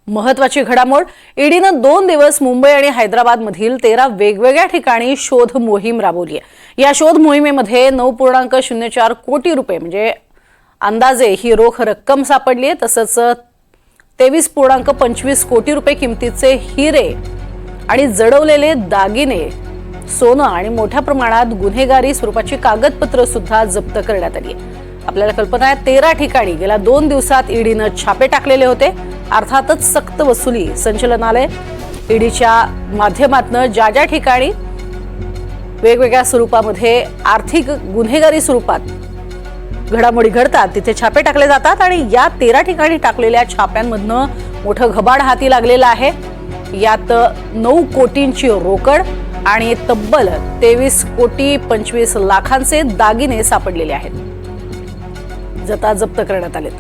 महत्त्वाची घडामोड, ईडीनं 2 दिवस मुंबई आणि हैदराबाद मधील 13 वेगवेगळ्या ठिकाणी शोध मोहीम राबवली आहे। या शोध मोहिमेमध्ये 9.04 कोटी रुपये म्हणजे अंदाजे ही रोख रक्कम सापडली आहे। तसंच 23.25 कोटी रुपये किमतीचे हिरे आणि जडवलेले दागिने, सोनं आणि मोठ्या प्रमाणात गुन्हेगारी स्वरूपाची कागदपत्र सुद्धा जप्त करण्यात आली आहे। आपल्याला कल्पना आहे 13 ठिकाणी गेल्या 2 दिवसात ईडीनं छापे टाकलेले होते। अर्थातच सक्त वसुली संचालनालय ईडीच्या माध्यमातून ज्या ठिकाणी वेगवेगळ्या स्वरूपामध्ये आर्थिक गुन्हेगारी स्वरूपात घडामोडी घडतात तिथे छापे टाकले जातात आणि या 13 ठिकाणी टाकलेल्या छाप्यांमधनं मोठं घबाड हाती लागलेलं आहे। यात 9 कोटींची रोकड आणि तब्बल 23.25 लाखांचे दागिने सापडलेले आहेत, जप्त करण्यात आलेत।